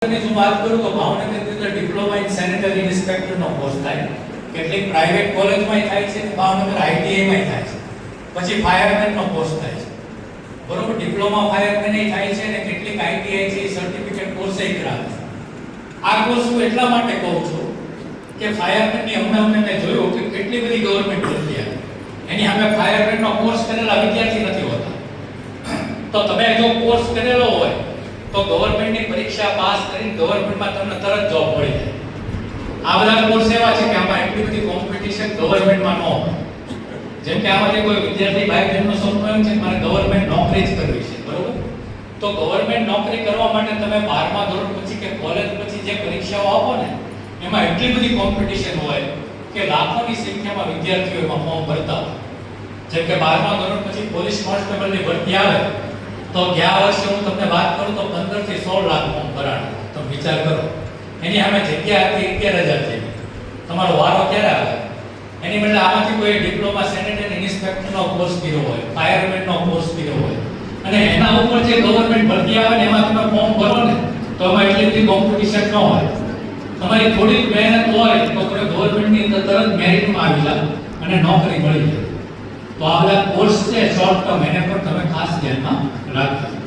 ની જો વાત કરું તો ભાવનગરની અંદર ડિપ્લોમા ઇન સેનેટરી ઇન્સ્પેક્ટર નો કોર્સ થાય, કેટલીક પ્રાઇવેટ કોલેજમાં થાય છે, ભાવનગર આઈટીઆઈ માં થાય છે, પછી ફાયરમેન નો કોર્સ થાય છે, બરોબર. ડિપ્લોમા ફાયરમેન એ થાય છે અને કેટલીક આઈટીઆઈ છે સર્ટિફિકેટ કોર્સ એ કરાવે છે. આ કોર્સ હું એટલા માટે કહું છું કે ફાયરમેન ની હમણાં મેં જોયું કે કેટલી બધી ગવર્નમેન્ટ ભરતી આવે, એની સામે ફાયરમેન નો કોર્સ કરેલા વિદ્યાર્થી નથી હોતા. તો તમે જો કોર્સ કરેલો હોય તો ગવર્નમેન્ટની પરીક્ષા પાસ કરીને ગવર્નમેન્ટમાં તમને તરત જોબ મળી જાય. આ બધા કોર્સ એવા છે કે આમાં એટલી બધી કોમ્પિટિશન ગવર્નમેન્ટમાં ન હોય. જેમ કે આમાંથી કોઈ વિદ્યાર્થી ભાઈ બહેનનો સપનું એમ છે કે મારે ગવર્નમેન્ટ નોકરી જ કરવી છે, બરોબર. તો ગવર્નમેન્ટ નોકરી કરવા માટે તમે 12મા ધોરણ પછી કે કોલેજ પછી જે પરીક્ષાઓ આપો ને એમાં એટલી બધી કોમ્પિટિશન હોય કે લાખોની સંખ્યામાં વિદ્યાર્થીઓ એમાં ફોર્મ ભરતા હોય. જેમ કે 12મા ધોરણ પછી પોલીસ કોન્સ્ટેબલની ભરતી આવે તો ગયા વર્ષે હું તમને વાત કરું તો 15 થી 16 લાખ ફોર્મ ભરાણા. તમે વિચાર કરો, એની સામે જગ્યા હતી 11,000 જેવી. તમારો વારો ક્યારે આવે? એની બદલે આમાંથી કોઈ ડિપ્લોમા સેનેટરી ઇન્સ્પેક્ટરનો કોર્સ કર્યો હોય, ફાયરમેનનો કોર્સ કર્યો હોય અને એના ઉપર જે ગવર્નમેન્ટ ભરતી આવે ને એમાં તમે ફોર્મ ભરો ને તો એમાં એટલી બધી કોમ્પિટિશન ન હોય. તમારી થોડી મહેનત હોય તો તમે ગવર્નમેન્ટની અંદર તરત મેરિટમાં આવી જાવ અને નોકરી મળી જાય. તો આ બધા કોર્સ છે શોર્ટ ટર્મ, એને પણ તમે ખાસ ધ્યાનમાં રાખજો.